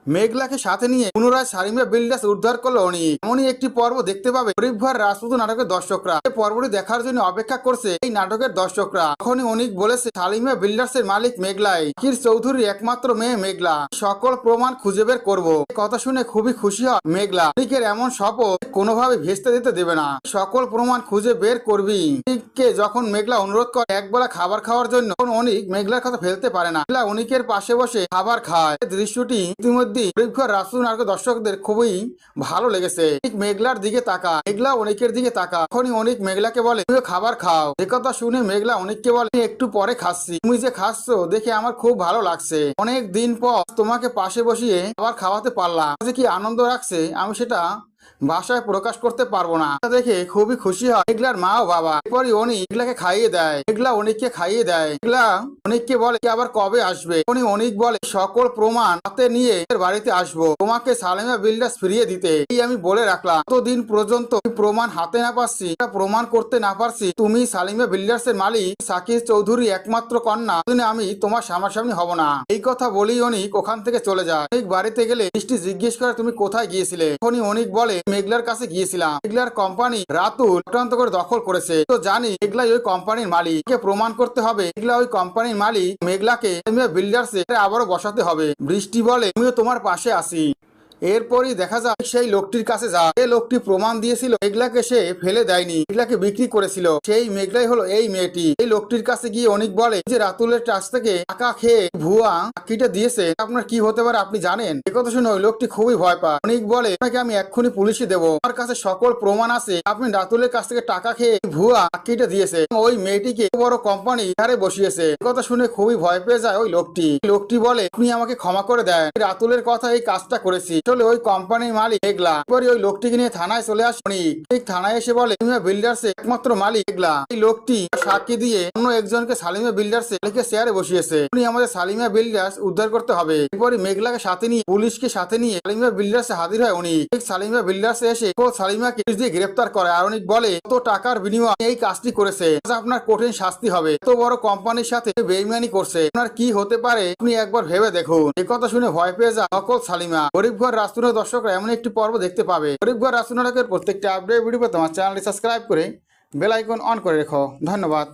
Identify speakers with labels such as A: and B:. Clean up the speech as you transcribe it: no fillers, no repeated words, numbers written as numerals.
A: মেঘলাকে সাথে নিয়ে পুনরায় সালিমা বিল্ডার্স উদ্ধার করলো অনিক। এমনই একটি পর্ব দেখতে পাবে গরিব ঘর রাজপুত নাটকের দর্শকরা। এই পর্বটি দেখার জন্য অপেক্ষা করছে এই নাটকের দর্শকরা। তখনই অনিক বলেছে সালিমা বিল্ডার্স এর মালিক মেঘলাই, জাকির চৌধুরীর একমাত্র মেয়ে মেঘলা, সকল প্রমাণ খুঁজে বের করবো। কথা শুনে খুবই খুশি হয় মেঘলা। অনিকের এমন শপথ কোনোভাবে ভেস্তে দিতে দেবে না, সকল প্রমাণ খুঁজে বের করবি। অনিককে যখন মেঘলা অনুরোধ করে একবেলা খাবার খাওয়ার জন্য, তখন অনিক মেঘলার কথা ফেলতে পারে না। মেঘলা অনিকের পাশে বসে খাবার খায়। দৃশ্যটি ইতিমধ্যে গরিবঘর রাজপুত নাটকের দর্শকদের খুবই ভালো লেগেছে। মেঘলার দিকে তাকা, মেঘলা অনিকের দিকে তাকা। তখনই অনিক মেঘলাকে বলে তুমিও খাবার খাও। একথা শুনে মেঘলা অনিককে বলে একটু পরে খাচ্ছি, তুমি যে খাচ্ছ দেখে আমার খুব ভালো লাগছে। অনেক দিন পর তোমাকে পাশে বসিয়ে খাবার খাওয়াতে পারলাম, যে কি আনন্দ রাখছে আমি সেটা ভাষায় প্রকাশ করতে পারবো না। দেখে খুবই খুশি হয় মেঘলার মা ও বাবা। এরপরই অনিক মেঘলাকে খাইয়ে দেয়, মেঘলা অনিককে খাইয়ে দেয়। মেঘলা অনিককে বলে আবার কবে আসবে। অনিক বলে সকল প্রমাণ হাতে নিয়ে বাড়িতে আসবো, তোমাকে সালিমা বিল্ডার্স ফিরিয়ে দিতে। এই আমি বলে রাখলাম, এতদিন পর্যন্ত প্রমাণ হাতে না পাচ্ছি, প্রমাণ করতে না পারছি তুমি সালিমা বিল্ডার্স এর মালিক জাকির চৌধুরী একমাত্র কন্যা, আমি তোমার সামনাসামনি হব না। এই কথা বলেই অনিক ওখান থেকে চলে যায়। অনিক বাড়িতে গেলে মিষ্টি জিজ্ঞেস করে তুমি কোথায় গিয়েছিলে। তখনই অনিক বলে মেঘলার কাছে গিয়েছিলাম, মেঘলার কোম্পানি রাতুল চক্রান্ত করে দখল করেছে, তো জানি মেঘলাই ওই কোম্পানির মালিক, প্রমাণ করতে হবে মেঘলা ওই কোম্পানির মালিক। মেঘলাকে বিল্ডার্স আবারও বসাতে হবে। বৃষ্টি বলে আমিও তোমার পাশে আছি। এরপরই দেখা যায় সেই লোকটির কাছে যা, এই লোকটি প্রমাণ দিয়েছিল মেঘলাকে সে ফেলে দেয়নি, মেঘলাকে বিক্রি করেছিল, সেই মেঘলাই হলো এই মেয়েটি। এই লোকটির কাছে গিয়ে অনিক বলে যে রাতুলের কাছ থেকে টাকা খেয়ে ভুয়া চাকরিটা দিয়েছে, আপনার কি হতে পারে আপনি জানেন। একথা শুনে ওই লোকটি খুবই ভয় পায়। অনিক বলে আপনাকে আমি এক্ষুনি পুলিশে দেবো, আমার কাছে সকল প্রমাণ আছে আপনি রাতুলের কাছ থেকে টাকা খেয়ে ভুয়া চাকরিটা দিয়েছে, ওই মেয়েটিকে বড় কোম্পানি ধারে বসিয়েছে। কথা শুনে খুবই ভয় পেয়ে যায় ওই লোকটি। লোকটি বলে আপনি আমাকে ক্ষমা করে দেন, রাতুলের কথা এই কাজটা করেছি, ওই কোম্পানির মালিক মেঘলা। পরে ওই লোকটিকে নিয়ে থানায় চলে আসে অনিক। থানায় এসে বলে সালিমা বিল্ডার্স একমাত্র মালিক মেঘলা। এই লোকটি সাক্ষী দিয়ে অন্য একজনকে সালিমা বিল্ডার্স চেয়ারে বসিয়েছে, উনি আমাদের সালিমা বিল্ডার্স উদ্ধার করতে হবে। এরপরে মেঘলাকে সাথে নিয়ে পুলিশকে সাথে নিয়ে সালিমা বিল্ডার্স হাজির হয় অনিক। সালিমা বিল্ডার্স এসে সালিমাকে পুলিশ দিয়ে গ্রেফতার করে। আর অনিক বলে কত টাকার বিনিময়ে এই কাজটি করেছে, আপনার কঠিন শাস্তি হবে, এত বড় কোম্পানির সাথে বেইমানি করছে, আপনার কি হতে পারে আপনি একবার ভেবে দেখুন। এই কথা শুনে ভয় পেয়ে যায় নকল সালিমা। গরিব ঘর রাজপুত দর্শকরা এমন একটি পর্ব দেখতে পাবে। গরিব ঘর রাজপুত নাটকের প্রত্যেকটা আপডেট ভিডিও পেতে আমার চ্যানেলটি সাবস্ক্রাইব করে বেল আইকন অন করে রেখো। ধন্যবাদ।